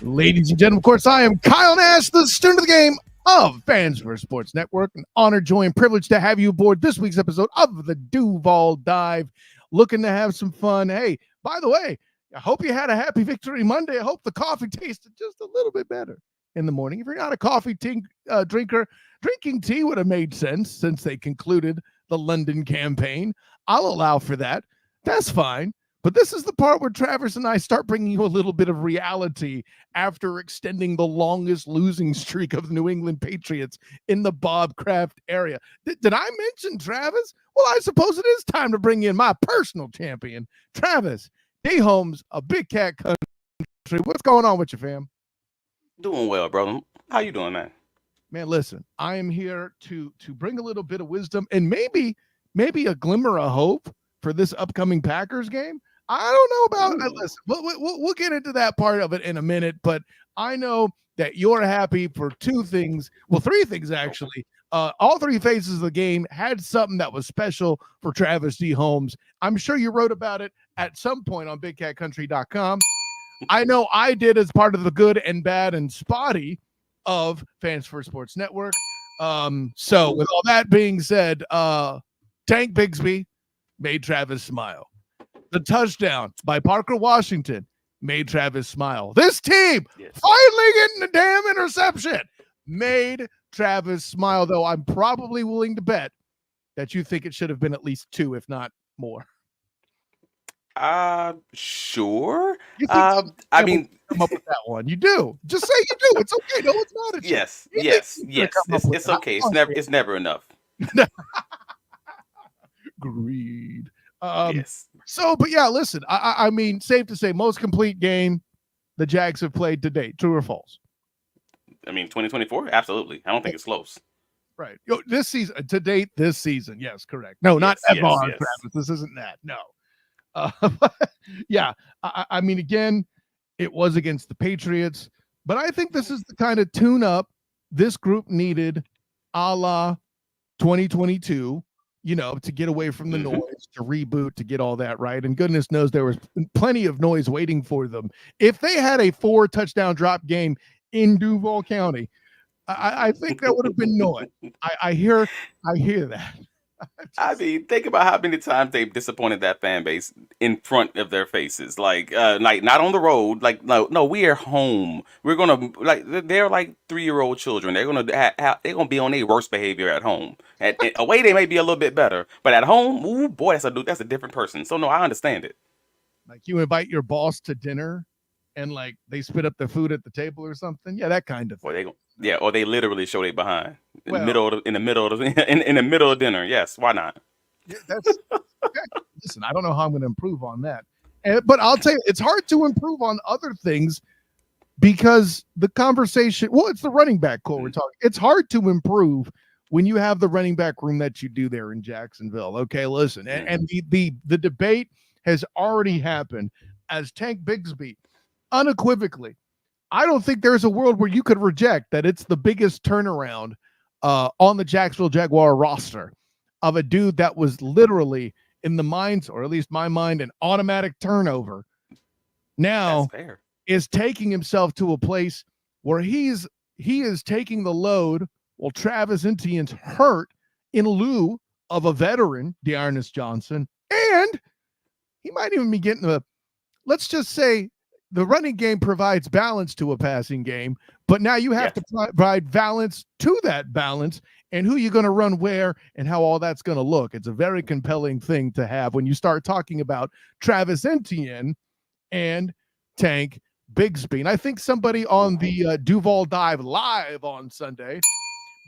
Ladies and gentlemen, of course, I am Kyle Nash, the student of the game of Fans for Sports Network. An honor, joy, and privilege to have you aboard this week's episode of the Duval Dive. Looking to have some fun. Hey, by the way, I hope you had a happy Victory Monday. I hope the coffee tasted just a little bit better in the morning. If you're not a coffee drinker, drinking tea would have made sense since they concluded the London campaign. I'll allow for that. That's fine. But this is the part where Travis and I start bringing you a little bit of reality after extending the longest losing streak of the New England Patriots in the Bob Kraft area. Did I mention Travis? Well, I suppose it is time to bring in my personal champion, Travis D. Holmes, a Big Cat Country. What's going on with you, fam? Doing well, brother. How you doing, man? Man, listen, I am here to bring a little bit of wisdom and maybe a glimmer of hope for this upcoming Packers game. I don't know about listen, we'll get into that part of it in a minute, but I know that you're happy for two things. Well, three things, actually. All three phases of the game had something that was special for Travis D. Holmes. I'm sure you wrote about it at some point on BigCatCountry.com. I know I did as part of the good and bad and spotty of Fans for Sports Network. So with all that being said, Tank Bigsby made Travis smile. The touchdown by Parker Washington made Travis smile. This team finally getting the damn interception made Travis smile, though I'm probably willing to bet that you think it should have been at least two, if not more. Sure. I mean, come up with that one. You do. Just say you do. It's okay. No, it's not. Yes. It's okay. It's never enough. Agreed. Yes. So, but yeah, listen, I mean, safe to say, most complete game the Jags have played to date. True or false? I mean, 2024? Absolutely. I don't think it's close. Right. This season, to date, this season. Yes, correct. No, not ever, Travis. This isn't that. No. Yeah. I mean, again, it was against the Patriots, but I think this is the kind of tune-up this group needed a la 2022. To get away from the noise, to reboot, to get all that right. And goodness knows there was plenty of noise waiting for them. If they had a 4-touchdown drop game in Duval County, I think that would have been noise. I hear that. I mean, think about how many times they've disappointed that fan base in front of their faces. Like not on the road. Like, no, we are home. We're gonna they're like 3-year-old children. They're gonna be on their worst behavior at home. At away, they may be a little bit better, but at home, ooh boy, that's a different person. So no, I understand it. Like you invite your boss to dinner, and like they spit up the food at the table or something. Yeah, that kind of thing. Or they literally show their behind in the middle of dinner. Yes, why not? Yeah, listen, I don't know how I'm going to improve on that, but I'll tell you, it's hard to improve on other things because the conversation. Well, it's the running back core we're talking. It's hard to improve when you have the running back room that you do there in Jacksonville. Okay, listen, and the debate has already happened as Tank Bigsby unequivocally. I don't think there's a world where you could reject that it's the biggest turnaround on the Jacksonville Jaguar roster of a dude that was literally in the minds, or at least my mind, an automatic turnover. Now is taking himself to a place where he is taking the load while Travis Etienne's hurt in lieu of a veteran, Dearness Johnson, and he might even be getting let's just say, the running game provides balance to a passing game, but now you have to provide balance to that balance and who you're going to run where and how all that's going to look. It's a very compelling thing to have when you start talking about Travis Etienne and Tank Bigsby. And I think somebody on the Duval Dive live on Sunday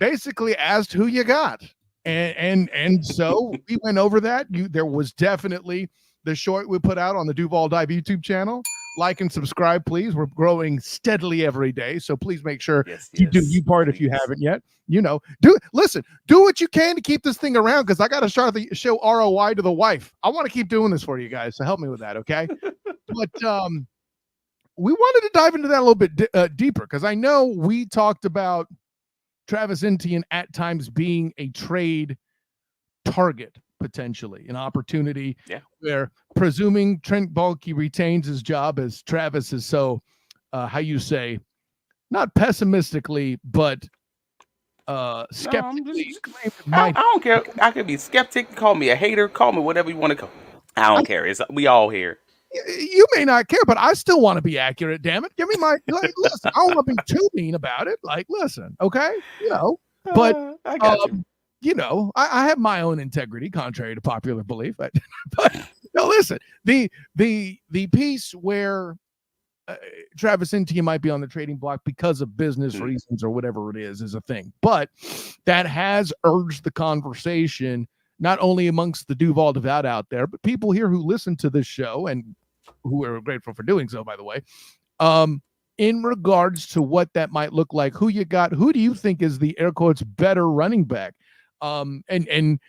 basically asked who you got. And so we went over that. There was definitely the short we put out on the Duval Dive YouTube channel. Like and subscribe, please. We're growing steadily every day, so please make sure you do your part if you haven't yet. Do what you can to keep this thing around because I got to start the show ROI to the wife. I want to keep doing this for you guys, so help me with that, okay? But we wanted to dive into that a little bit deeper because I know we talked about Travis Etienne at times being a trade target. Potentially an opportunity where, presuming Trent Baalke retains his job as Travis is so how you say, not pessimistically, but No, I'm skeptically. I don't care. I could be skeptic. Call me a hater. Call me whatever you want to call. I don't care. We all here. You may not care, but I still want to be accurate. Damn it, give me my listen. I don't want to be too mean about it. Like, listen, okay, but I got you. I have my own integrity, contrary to popular belief. But no, listen, the piece where Travis Etienne might be on the trading block because of business reasons or whatever it is a thing, but that has urged the conversation not only amongst the Duval devout out there, but people here who listen to this show and who are grateful for doing so, by the way, in regards to what that might look like, who you got, who do you think is the air quotes better running back? And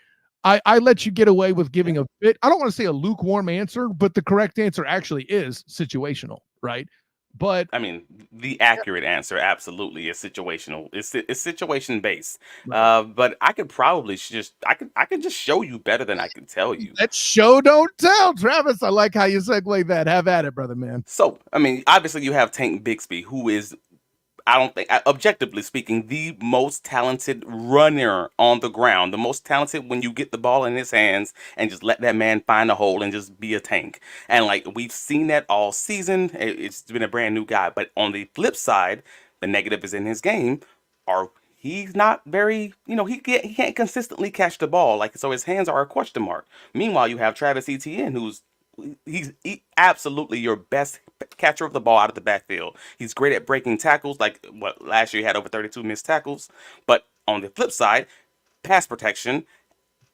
I let you get away with giving a bit, I don't want to say a lukewarm answer, but the correct answer actually is situational, right? But I mean, the accurate answer absolutely is situational. It's situation based. Right. But I could probably I could just show you better than I can tell you. Let's show don't tell, Travis. I like how you segue that. Have at it, brother, man. So I mean, obviously you have Tank Bixby, who is, I don't think, objectively speaking, the most talented runner on the ground. The most talented when you get the ball in his hands and just let that man find a hole and just be a tank. And like we've seen that all season. It's been a brand new guy. But on the flip side, the negative is in his game. Or he's not very, he can't consistently catch the ball. Like, so his hands are a question mark. Meanwhile, you have Travis Etienne, who's he's absolutely your best catcher of the ball out of the backfield. He's great at breaking tackles. Like what last year he had over 32 missed tackles. But on the flip side, pass protection,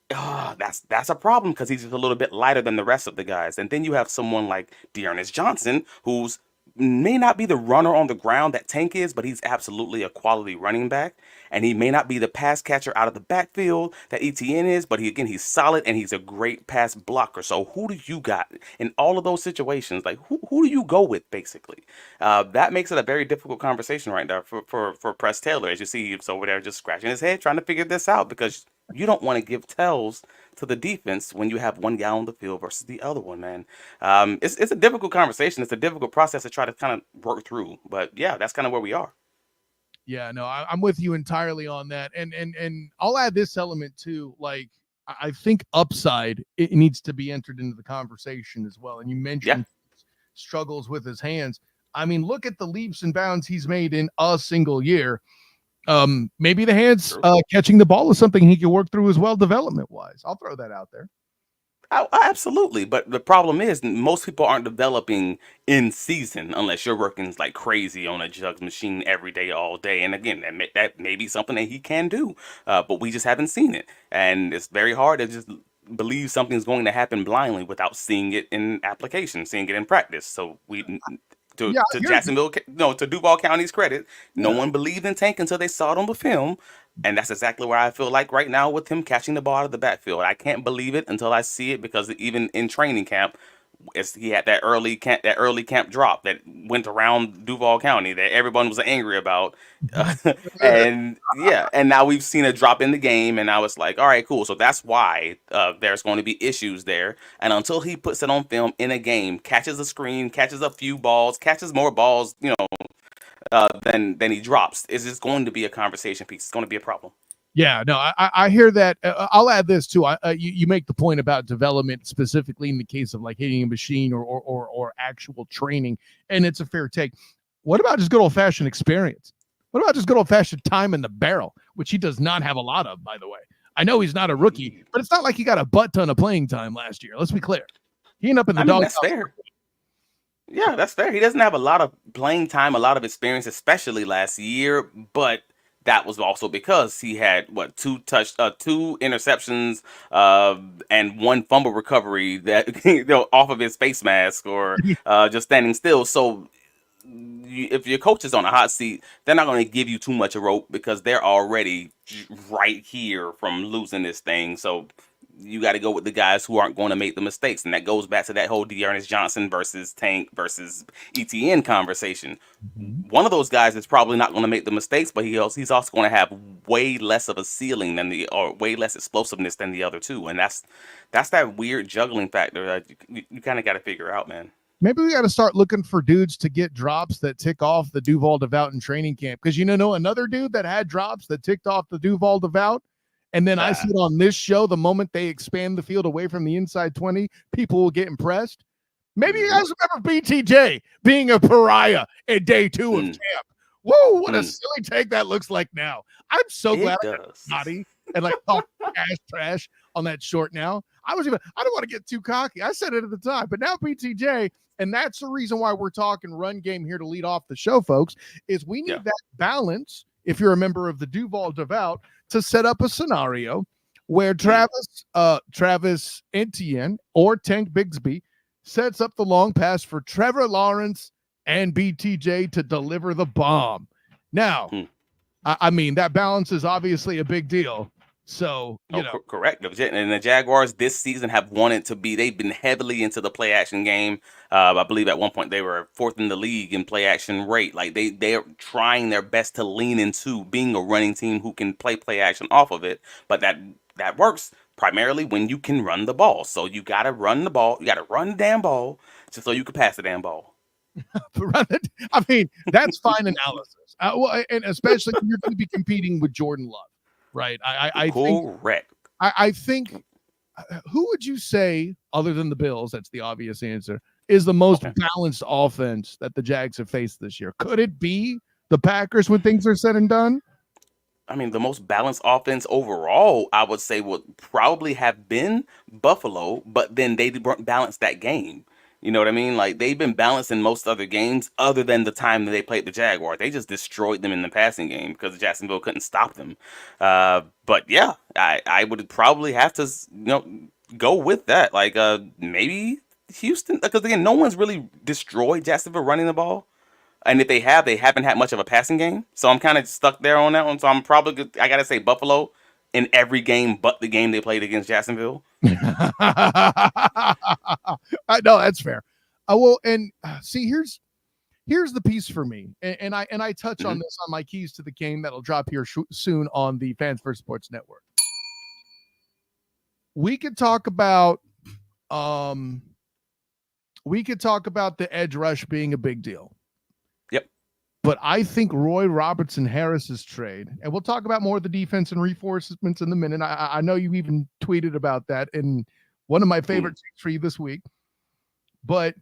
that's a problem because he's just a little bit lighter than the rest of the guys. And then you have someone like Dearness Johnson, who's may not be the runner on the ground that Tank is, but he's absolutely a quality running back. And he may not be the pass catcher out of the backfield that ETN is, but he's solid and he's a great pass blocker. So who do you got in all of those situations? Like who do you go with basically? That makes it a very difficult conversation right now for Press Taylor. As you see, he's over there just scratching his head trying to figure this out because you don't want to give tells to the defense when you have one guy on the field versus the other one, man. It's a difficult conversation. It's a difficult process to try to kind of work through. But yeah, that's kind of where we are. Yeah, no, I'm with you entirely on that. And I'll add this element too. Like, I think upside, it needs to be entered into the conversation as well. And you mentioned struggles with his hands. I mean, look at the leaps and bounds he's made in a single year. Maybe the hands catching the ball is something he can work through as well, development wise. I'll throw that out there. Absolutely, but the problem is most people aren't developing in season unless you're working like crazy on a jugs machine every day, all day. And again, that may be something that he can do, but we just haven't seen it, and it's very hard to just believe something's going to happen blindly without seeing it in application, seeing it in practice. So to Jacksonville, to Duval County's credit, no one believed in Tank until they saw it on the film. And that's exactly where I feel like right now with him catching the ball out of the backfield. I can't believe it until I see it because even in training camp, he had that early camp drop that went around Duval County that everyone was angry about. And now we've seen a drop in the game, and I was like, all right, cool. So that's why there's going to be issues there. And until he puts it on film in a game, catches a screen, catches a few balls, catches more balls, than he drops, is just going to be a conversation piece. It's going to be a problem. Yeah, no, I hear that. I'll add this too. You make the point about development specifically in the case of like hitting a machine or actual training, and it's a fair take. What about just good old fashioned experience? What about just good old fashioned time in the barrel, which he does not have a lot of, by the way. I know he's not a rookie, but it's not like he got a butt ton of playing time last year. Let's be clear. He ended up in the dog. That's fair. Yeah, that's fair. He doesn't have a lot of playing time, a lot of experience, especially last year, but that was also because he had two interceptions, and one fumble recovery that off of his face mask or just standing still. So if your coach is on a hot seat, they're not going to give you too much a rope because they're already right here from losing this thing. So you got to go with the guys who aren't going to make the mistakes. And that goes back to that whole Dearness Johnson versus Tank versus ETN conversation. Mm-hmm. One of those guys is probably not going to make the mistakes, but he's also going to have way less of a ceiling or way less explosiveness than the other two. And that's that weird juggling factor that you kind of got to figure out, man. Maybe we got to start looking for dudes to get drops that tick off the Duval Devout in training camp. Because another dude that had drops that ticked off the Duval Devout. And then I said on this show, the moment they expand the field away from the inside 20, people will get impressed. Maybe you guys remember BTJ being a pariah at day 2 of camp. Whoa, what a silly take that looks like now. I'm so glad I got naughty and talk trash on that short now. I don't want to get too cocky. I said it at the time, but now BTJ, and that's the reason why we're talking run game here to lead off the show, folks, is we need that balance, if you're a member of the Duval Devout, to set up a scenario where Travis Etienne or Tank Bigsby sets up the long pass for Trevor Lawrence and BTJ to deliver the bomb. Now, I mean, that balance is obviously a big deal. So, correct. And the Jaguars this season have wanted to be, they've been heavily into the play action game. I believe at one point they were 4th in the league in play action rate. Like they're trying their best to lean into being a running team who can play action off of it. But that works primarily when you can run the ball. So you got to run the ball. You got to run the damn ball just so you can pass the damn ball. I mean, that's fine analysis. And especially when you're going to be competing with Jordan Love. Right. Correct. I think who would you say, other than the Bills, that's the obvious answer, is the most balanced offense that the Jags have faced this year? Could it be the Packers when things are said and done? I mean, the most balanced offense overall, I would say, would probably have been Buffalo, but then they weren't balanced that game. You know what I mean? Like, they've been balanced in most other games other than the time that they played the Jaguars. They just destroyed them in the passing game because Jacksonville couldn't stop them. But yeah, I would probably have to, go with that. Like, maybe Houston, because again, no one's really destroyed Jacksonville running the ball. And if they haven't had much of a passing game. So I'm kind of stuck there on that one. So I'm probably I got to say Buffalo in every game but the game they played against Jacksonville. No, that's fair. Well, and see, here's the piece for me, and I touch on this on my keys to the game that'll drop here soon on the Fans First Sports Network. We could talk about the edge rush being a big deal. Yep. But I think Roy Robertson Harris's trade, and we'll talk about more of the defense and reinforcements in a minute. I know you even tweeted about that in one of my favorite tweets for you this week. But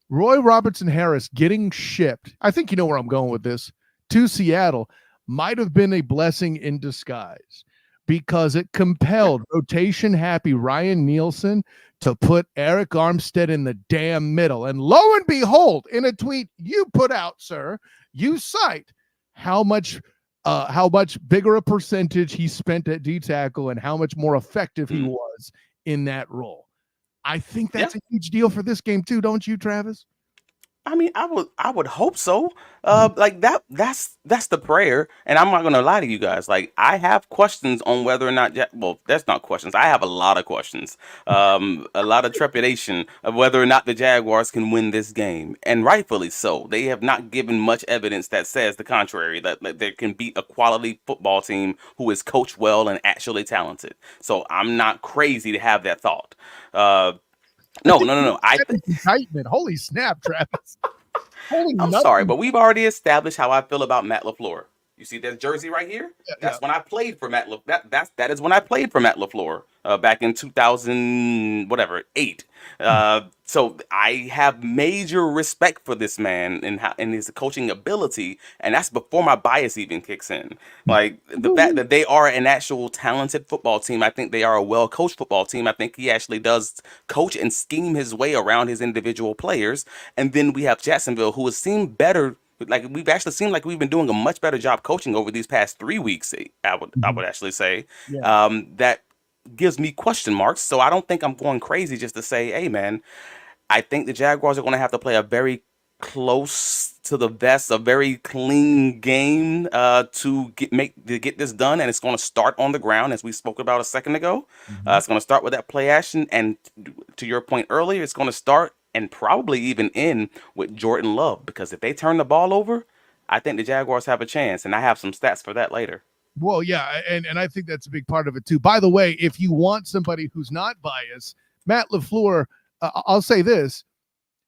Roy Robertson Harris getting shipped, I think you know where I'm going with this, to Seattle might have been a blessing in disguise because it compelled rotation-happy Ryan Nielsen to put Eric Armstead in the damn middle. And lo and behold, in a tweet you put out, sir, you cite how much bigger a percentage he spent at D-tackle and how much more effective he was in that role. I think that's a huge deal for this game too, don't you, Travis? I mean, I would hope so. Like that's the prayer. And I'm not gonna lie to you guys. Like, I have questions on whether or not. Well, that's not questions. I have a lot of questions. A lot of trepidation of whether or not the Jaguars can win this game, and rightfully so. They have not given much evidence that says the contrary. That they can beat a quality football team who is coached well and actually talented. So I'm not crazy to have that thought. No. Excitement. Holy snap, Travis. I'm sorry, but we've already established how I feel about Matt LaFleur. You see that jersey right here? That's when I played for Matt LaFleur. That is when I played for Matt LaFleur back in 2008. So I have major respect for this man and his coaching ability, and that's before my bias even kicks in. Like, the fact that they are an actual talented football team, I think they are a well-coached football team. I think he actually does coach and scheme his way around his individual players. And then we have Jacksonville, who has seemed better. Like, we've actually seemed like we've been doing a much better job coaching over these past 3 weeks. I would actually say that gives me question marks. So I don't think I'm going crazy just to say, hey man, I think the Jaguars are going to have to play a very close to the vest, a very clean game to get this done, and it's going to start on the ground, as we spoke about a second ago. It's going to start with that play action, and to your point earlier, it's going to start and probably even end with Jordan Love, because if they turn the ball over, I think the Jaguars have a chance, and I have some stats for that later. Well, yeah, and I think that's a big part of it too. By the way, if you want somebody who's not biased, Matt LaFleur, I'll say this.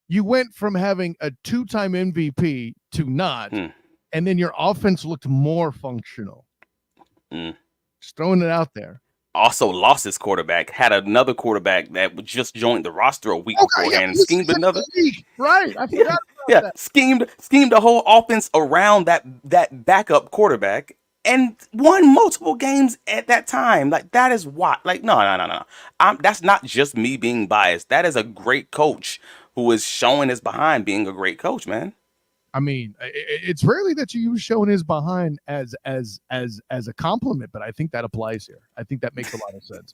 you went from having a 2-time MVP to not, Hmm. and then your offense looked more functional. Just throwing it out there. Also lost his quarterback, had another quarterback that just joined the roster a week beforehand, and he was schemed another. Right, I Yeah, forgot yeah, about that. schemed the whole offense around that backup quarterback, and won multiple games at that time. Like that is why. Like no. That's not just me being biased. That is a great coach who is showing his behind being a great coach, man. I mean, it's rarely that you use showing his behind as a compliment, but I think that applies here. I think that makes a lot of sense.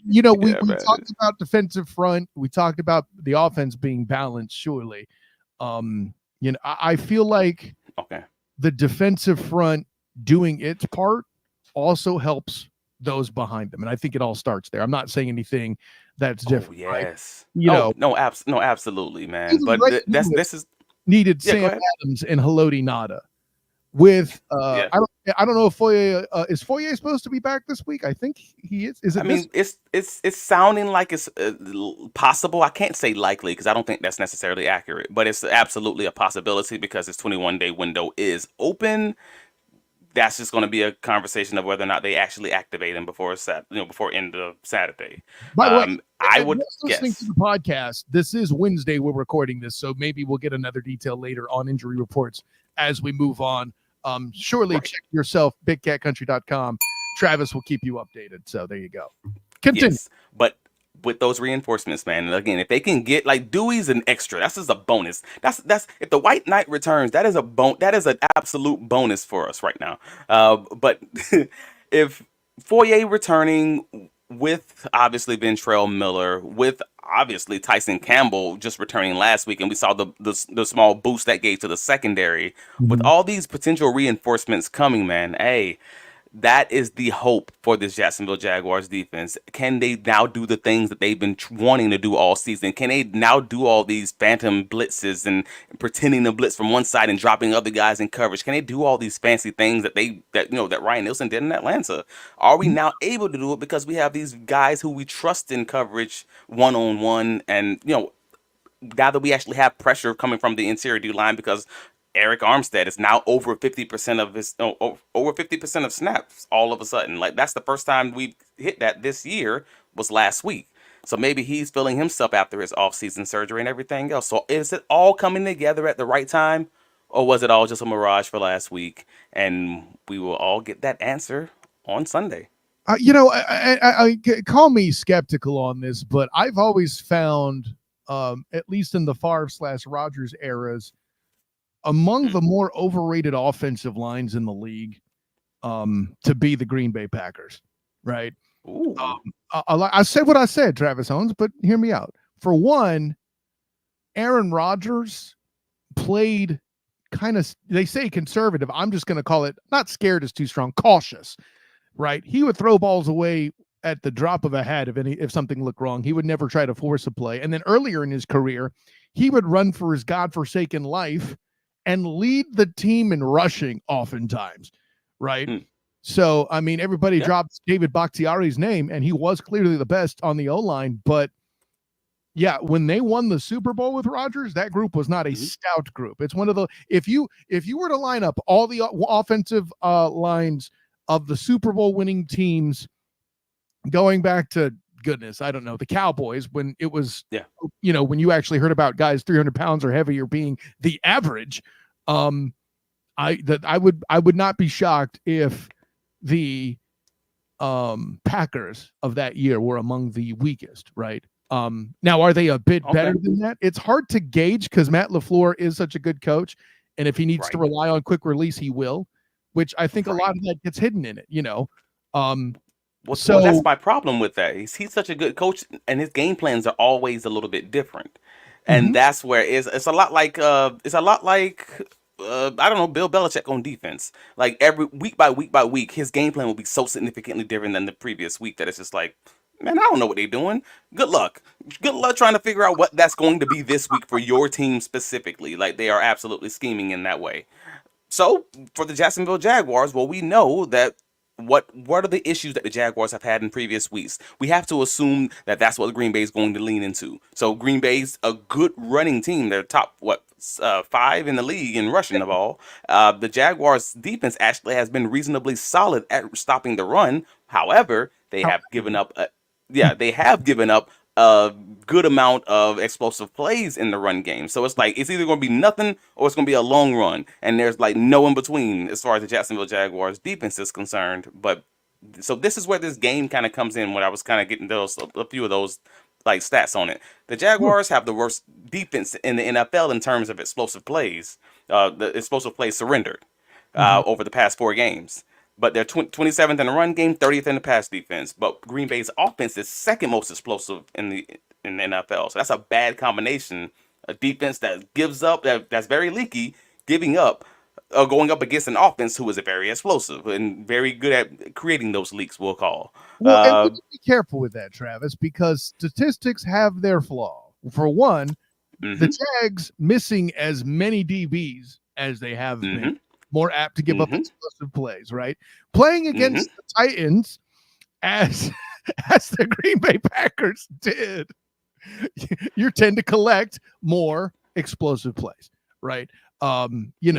We talked about defensive front. We talked about the offense being balanced. Surely, I feel like the defensive front doing its part also helps those behind them, and I think it all starts there. I'm not saying anything that's different. Yes. Right? No, absolutely, man. But this is needed Sam Adams and Haloti Nada. With I don't know if Foye is Foye supposed to be back this week. I think he is. Is it? I mean, it's sounding like it's possible. I can't say likely because I don't think that's necessarily accurate, but it's absolutely a possibility because his 21-day window is open. That's just going to be a conversation of whether or not they actually activate him before end of Saturday. By the way, I would listening to the podcast. This is Wednesday. We're recording this, so maybe we'll get another detail later on injury reports as we move on. Surely check yourself, bigcatcountry.com. Travis will keep you updated. So there you go. Continue. Yes, but with those reinforcements, man, and again, if they can get like Dewey's an extra, that's just a bonus. That's if the White Knight returns, that is an absolute bonus for us right now. But if Foye returning with obviously Ventrell Miller, with obviously Tyson Campbell just returning last week, and we saw the small boost that gave to the secondary. With all these potential reinforcements coming, man, hey, that is the hope for this Jacksonville Jaguars defense. Can they now do the things that they've been wanting to do all season? Can they now do all these phantom blitzes and pretending to blitz from one side and dropping other guys in coverage? Can they do all these fancy things that Ryan Nielsen did in Atlanta? Are we now able to do it because we have these guys who we trust in coverage one-on-one, and now that we actually have pressure coming from the interior D line because Eric Armstead is now over 50% of snaps all of a sudden. Like that's the first time we've hit that this year was last week. So maybe he's feeling himself after his offseason surgery and everything else. So is it all coming together at the right time, or was it all just a mirage for last week? And we will all get that answer on Sunday. I call me skeptical on this, but I've always found, at least in the Favre/Rodgers eras, among the more overrated offensive lines in the league, to be the Green Bay Packers, right? I said what I said, Travis Holmes, but hear me out. For one, Aaron Rodgers played kind of, they say conservative. I'm just going to call it, not scared is too strong, cautious, right? He would throw balls away at the drop of a hat if something looked wrong. He would never try to force a play. And then earlier in his career, he would run for his godforsaken life and lead the team in rushing oftentimes, right? So, I mean, everybody dropped David Bakhtiari's name, and he was clearly the best on the O-line. But, yeah, when they won the Super Bowl with Rodgers, that group was not a stout group. It's one of the – if you were to line up all the offensive lines of the Super Bowl winning teams going back to – goodness, I don't know, the Cowboys, when it was, when you actually heard about guys 300 pounds or heavier being the average, I would not be shocked if the Packers of that year were among the weakest, right? Now, are they a bit better than that? It's hard to gauge because Matt LaFleur is such a good coach, and if he needs to rely on quick release, he will, which I think a lot of that gets hidden in it, Well, that's my problem with that. He's such a good coach, and his game plans are always a little bit different, and that's where it's a lot like I don't know, Bill Belichick on defense. Like every week by week, his game plan will be so significantly different than the previous week that it's just like, man, I don't know what they're doing. Good luck trying to figure out what that's going to be this week for your team specifically. Like they are absolutely scheming in that way. So for the Jacksonville Jaguars, well, we know that what are the issues that the Jaguars have had in previous weeks? We have to assume that that's what Green Bay is going to lean into. So Green Bay's a good running team. They're top 5 in the league in rushing the ball. The Jaguars defense actually has been reasonably solid at stopping the run. However, they have given up. They have given up a good amount of explosive plays in the run game. So it's like it's either going to be nothing or it's going to be a long run, and there's like no in between as far as the Jacksonville Jaguars defense is concerned. But so this is where this game kind of comes in. When I was kind of getting a few of those like stats on it. The Jaguars have the worst defense in the NFL in terms of explosive plays. The explosive plays surrendered over the past 4 games. But they're 27th in the run game, 30th in the pass defense. But Green Bay's offense is second most explosive in the NFL. So that's a bad combination. A defense that gives up, that's very leaky, giving up, going up against an offense who is very explosive and very good at creating those leaks, we'll call. Well, and we need to be careful with that, Travis, because statistics have their flaw. For one, the Jags missing as many DBs as they have been, more apt to give up explosive plays, right? Playing against the Titans as the Green Bay Packers did, you tend to collect more explosive plays, right? Also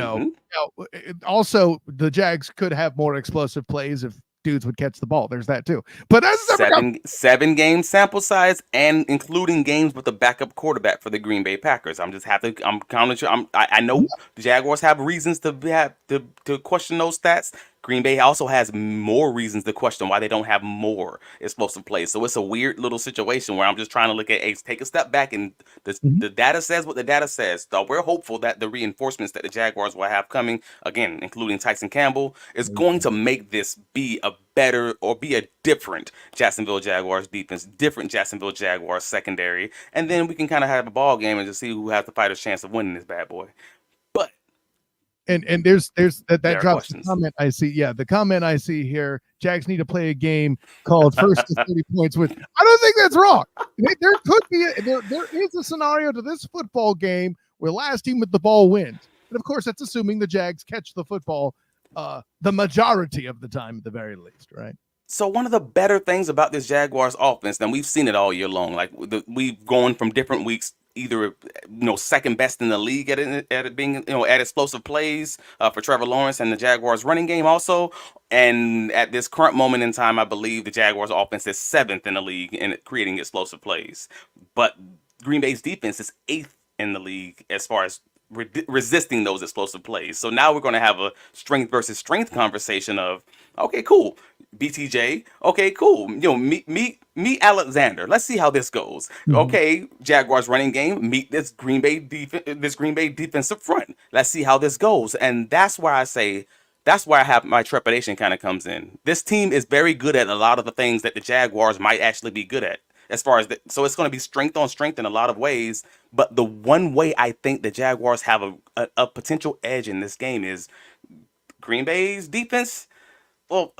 the Jags could have more explosive plays if dudes would catch the ball. There's that too. But that's seven game sample size, and including games with the backup quarterback for the Green Bay Packers. I'm counting. I know the Jaguars have reasons to question those stats. Green Bay also has more reasons to question why they don't have more explosive plays. So it's a weird little situation where I'm just trying to look at, take a step back, and the data says what the data says. So we're hopeful that the reinforcements that the Jaguars will have coming, again, including Tyson Campbell, is going to make this be a better or be a different Jacksonville Jaguars defense, different Jacksonville Jaguars secondary, and then we can kind of have a ball game and just see who has the fighter's chance of winning this bad boy. But And there's that drops the comment I see. Yeah, the comment I see here, Jags need to play a game called first to 30 points with. I don't think that's wrong. There could be there is a scenario to this football game where last team with the ball wins. And of course, that's assuming the Jags catch the football the majority of the time at the very least, right? So one of the better things about this Jaguars offense, and we've seen it all year long, like we've gone from different weeks, either second best in the league at it being at explosive plays for Trevor Lawrence and the Jaguars running game also, and at this current moment in time, I believe the Jaguars offense is 7th in the league in creating explosive plays, but Green Bay's defense is 8th in the league as far as resisting those explosive plays. So now we're going to have a strength versus strength conversation of, okay, cool, BTJ, okay, cool, meet Alexander. Let's see how this goes. Okay, Jaguars running game, meet this Green Bay defensive front. Let's see how this goes. And that's where I have my trepidation kind of comes in. This team is very good at a lot of the things that the Jaguars might actually be good at. As far as so it's going to be strength on strength in a lot of ways. But the one way I think the Jaguars have a potential edge in this game is Green Bay's defense. Well,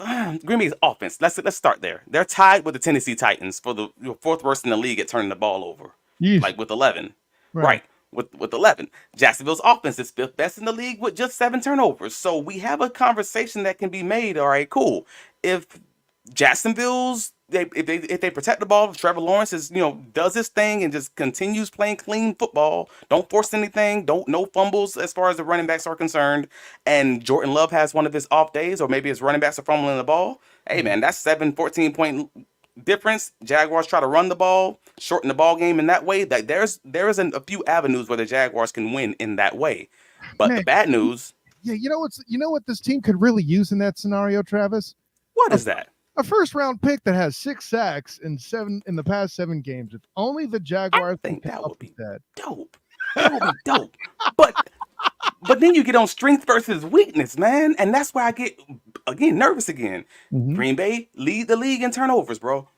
Green Bay's offense. Let's start there. They're tied with the Tennessee Titans for the 4th worst in the league at turning the ball over, like with 11. Right. With 11. Jacksonville's offense is 5th best in the league with just 7 turnovers. So we have a conversation that can be made. All right, cool. If Jacksonville's if they protect the ball, if Trevor Lawrence does his thing and just continues playing clean football, don't force anything, no fumbles as far as the running backs are concerned, and Jordan Love has one of his off days, or maybe his running backs are fumbling the ball. Hey man, that's 14 point difference. Jaguars try to run the ball, shorten the ball game in that way. That there is a few avenues where the Jaguars can win in that way. But the bad news, you know what this team could really use in that scenario, Travis? What is that? A first-round pick that has 6 sacks in the past 7 games. If only the Jaguars think that would be dope. That would be dope. But then you get on strength versus weakness, man, and that's why I get nervous again. Green Bay lead the league in turnovers, bro.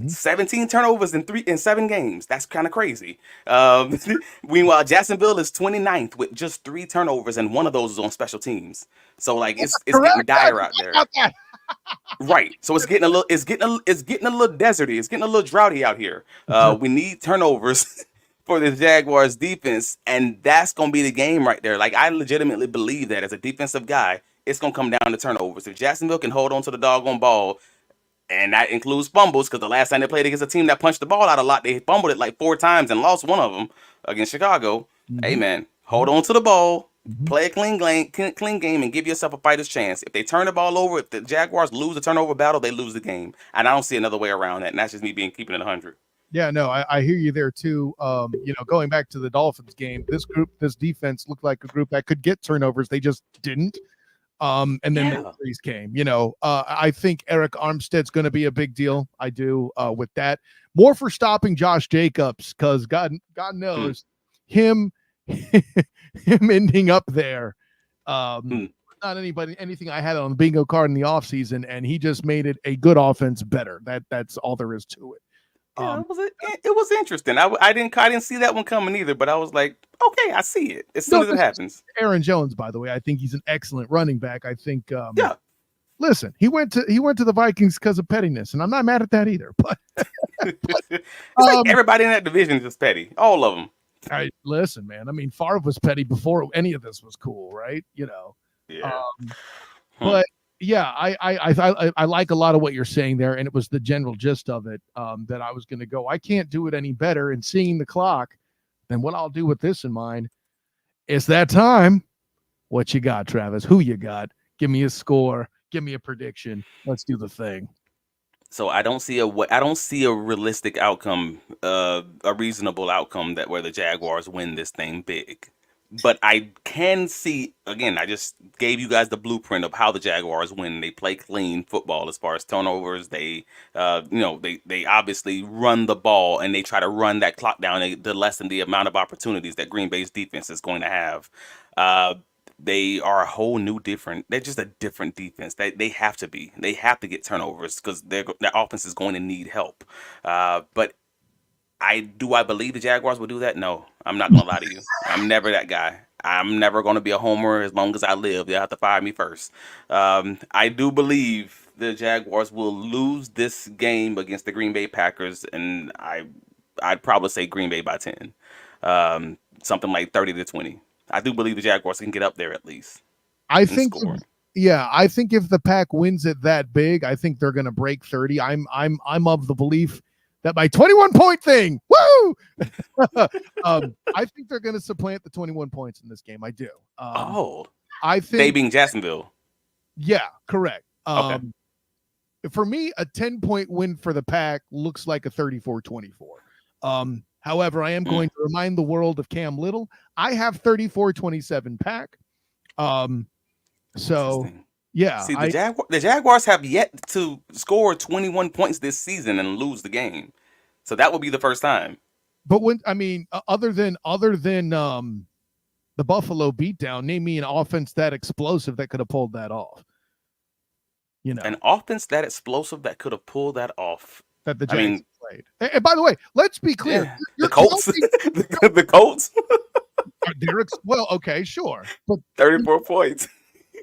17 turnovers in 7 games. That's kind of crazy. Meanwhile, Jacksonville is 29th with just 3 turnovers, and one of those is on special teams. So like it's getting dire out there. Right. So it's getting a little deserty. It's getting a little droughty out here. We need turnovers for the Jaguars defense, and that's gonna be the game right there. Like I legitimately believe that as a defensive guy, it's going to come down to turnovers. If Jacksonville can hold on to the doggone ball, and that includes fumbles, because the last time they played against a team that punched the ball out a lot, they fumbled it like 4 times and lost one of them against Chicago. Hey, man, hold on to the ball, play a clean game, and give yourself a fighter's chance. If they turn the ball over, if the Jaguars lose the turnover battle, they lose the game. And I don't see another way around that. And that's just me keeping it 100. Yeah, no, I hear you there too. Going back to the Dolphins game, this defense looked like a group that could get turnovers. They just didn't. And then the injuries came. I think Eric Armstead's going to be a big deal. I do with that. More for stopping Josh Jacobs, because God knows him ending up there. Not anything I had on the bingo card in the offseason, and he just made it a good offense better. That's all there is to it. Yeah, it was interesting. I didn't see that one coming either, but I was like, okay, I see it as soon as it happens. Aaron Jones, by the way, I think he's an excellent running back. I think listen, he went to the Vikings because of pettiness, and I'm not mad at that either. But it's like everybody in that division is just petty. All of them. Listen, man. I mean, Favre was petty before any of this was cool, right? Yeah. But yeah, I like a lot of what you're saying there, and it was the general gist of it that I was going to go. I can't do it any better. And seeing the clock, then what I'll do with this in mind, it's that time. What you got, Travis? Who you got? Give me a score. Give me a prediction. Let's do the thing. So I don't see a realistic outcome, a reasonable outcome where the Jaguars win this thing big. But I can see, again, I just gave you guys the blueprint of how the Jaguars win. They play clean football as far as turnovers. They obviously run the ball, and they try to run that clock down to lessen the amount of opportunities that Green Bay's defense is going to have. They are a whole new they're just a different defense. They have to be. They have to get turnovers because their offense is going to need help. But I believe the Jaguars will do that? No, I'm not going to lie to you. I'm never that guy. I'm never going to be a homer as long as I live. They'll have to fire me first. I do believe the Jaguars will lose this game against the Green Bay Packers, and I'd probably say Green Bay by 10. Something like 30-20. I do believe the Jaguars can get up there at least. I think if the Pack wins it that big, I think they're going to break 30. I'm of the belief that my 21-point thing, woo! I think they're going to supplant the 21 points in this game. I do. I think they being Jacksonville. Yeah, correct. Okay. For me, a 10-point win for the Pack looks like a 34-24. However, I am going to remind the world of Cam Little. I have 34-27 Pack. So yeah. See, the Jaguars have yet to score 21 points this season and lose the game. So that will be the first time. But other than the Buffalo beatdown, name me an offense that explosive that could have pulled that off. An offense that explosive that could have pulled that off. That the Jags played. And by the way, let's be clear. Yeah. The Colts. The Colts. Well, okay, sure. But 34 points.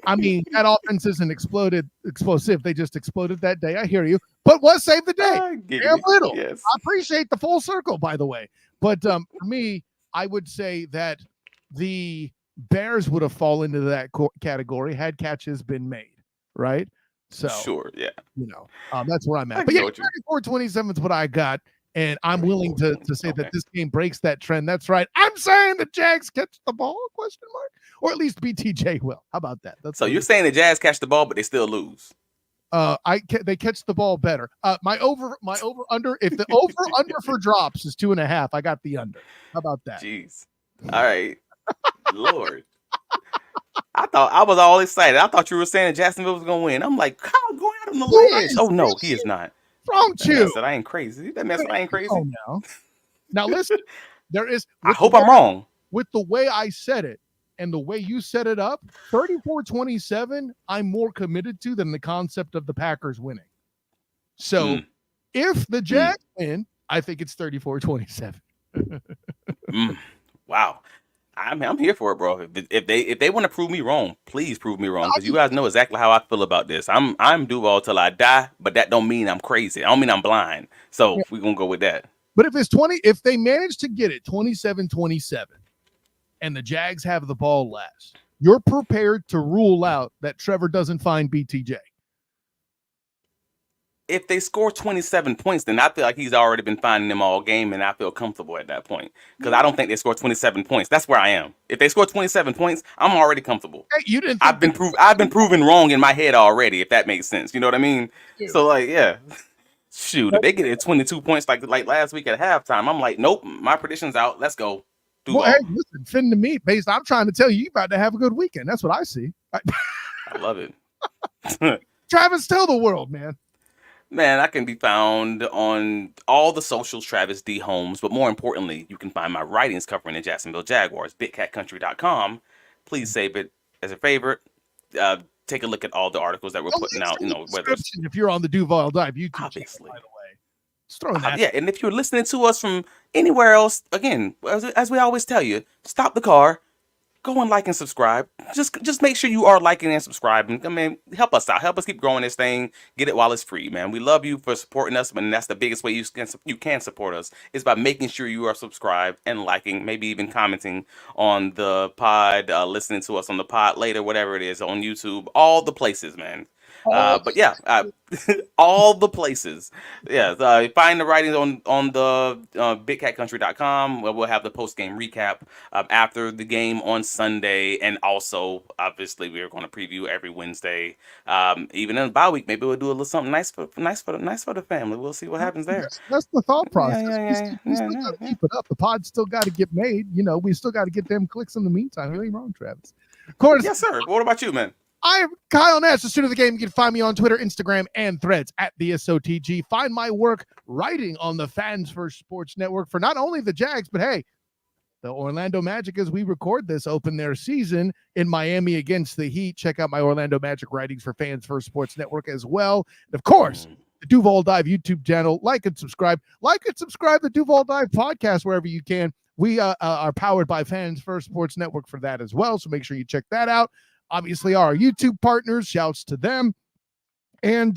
That offense isn't explosive. They just exploded that day. I hear you. But what saved the day? Cam Little. Yes. I appreciate the full circle, by the way. But for me, I would say that the Bears would have fallen into that category had catches been made, right? So sure, yeah. That's where I'm at. But yeah, 34-27 is what I got. And I'm willing to say that this game breaks that trend. That's right. I'm saying the Jags catch the ball, ? Or at least BTJ will. How about that? So you're saying the Jags catch the ball, but they still lose? They catch the ball better. My over under. If the over under for drops is 2.5, I got the under. How about that? Jeez. All right. Lord. I thought I was all excited. I thought you were saying that Jacksonville was going to win. I'm like, Kyle going out on the ledge. Oh no, he is not. Don't you? That I ain't crazy. That mess I ain't crazy. Oh no. Now listen, there is. I hope I'm wrong. With the way I said it and the way you set it up, 34-27, I'm more committed to than the concept of the Packers winning. So if the Jags win, I think it's 34-27. Wow. I'm here for it, bro. If they want to prove me wrong, please prove me wrong, because you guys know exactly how I feel about this. I'm Duval till I die, but that don't mean I'm crazy. I don't mean I'm blind. So we're gonna go with that. But if they manage to get it 27-27, and the Jags have the ball last, you're prepared to rule out that Trevor doesn't find BTJ. If they score 27 points, then I feel like he's already been finding them all game, and I feel comfortable at that point because I don't think they score 27 points. That's where I am. If they score 27 points, I'm already comfortable. Hey, you didn't. I've been proven wrong in my head already. If that makes sense, you know what I mean? Dude. So like, yeah, shoot, if they get it 22 points like last week at halftime, I'm like, nope, my prediction's out. Let's go. Well, hey, listen, fin to meat. Based, I'm trying to tell you, about to have a good weekend. That's what I see. I love it. Travis, tell the world, man. Man, I can be found on all the socials, Travis D. Holmes. But more importantly, you can find my writings covering the Jacksonville Jaguars, bigcatcountry.com. Please save it as a favorite. Take a look at all the articles that we're putting out. You know, whether it's, if you're on the Duval Dive YouTube obviously, channel, by the way, just throwing that. Yeah, and if you're listening to us from anywhere else, again, as we always tell you, stop the car. Go and like and subscribe. Just make sure you are liking and subscribing. I mean, help us out. Help us keep growing this thing. Get it while it's free, man. We love you for supporting us, and that's the biggest way you can support us is by making sure you are subscribed and liking, maybe even commenting on the pod, listening to us on the pod later, whatever it is, on YouTube, all the places, man. But yeah, all the places. Yeah, find the writings on the bigcatcountry.com where we'll have the post-game recap after the game on Sunday. And also, obviously, we're going to preview every Wednesday. Even in the bye week, maybe we'll do a little something nice for the family. We'll see what happens there. That's the thought process. We still got to keep it up. The pod still got to get made. You know, we still got to get them clicks in the meantime. Really wrong, Travis. Of course. Yes, sir. What about you, man? I'm Kyle Nash, the student of the game. You can find me on Twitter, Instagram, and Threads at the SOTG. Find my work writing on the Fans First Sports Network for not only the Jags, but hey, the Orlando Magic, as we record this, open their season in Miami against the Heat. Check out my Orlando Magic writings for Fans First Sports Network as well. And of course, the Duval Dive YouTube channel. Like and subscribe. The Duval Dive podcast wherever you can. We are powered by Fans First Sports Network for that as well, so make sure you check that out. Obviously, our YouTube partners, shouts to them. And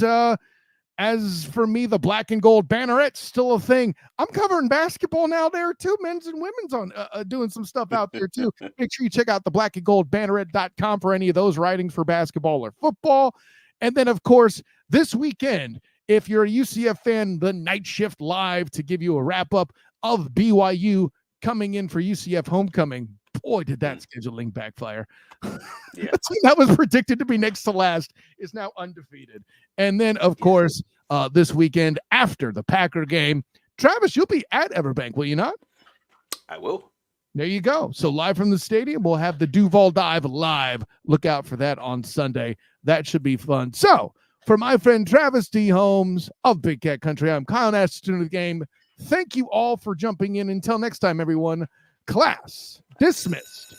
as for me, the black and gold banneret's still a thing. I'm covering basketball now there too. Men's and women's on doing some stuff out there too. Make sure you check out the blackandgoldbanneret.com for any of those writings for basketball or football. And then, of course, this weekend, if you're a UCF fan, the Night Shift Live to give you a wrap-up of BYU coming in for UCF homecoming. Boy, did that scheduling backfire. Yeah. The team that was predicted to be next to last is now undefeated. And then, of course, this weekend after the Packer game, Travis, you'll be at Everbank, will you not? I will. There you go. So live from the stadium, we'll have the Duval Dive live. Look out for that on Sunday. That should be fun. So for my friend Travis D. Holmes of Big Cat Country, I'm Kyle Nash, student of the game. Thank you all for jumping in. Until next time, everyone, class dismissed.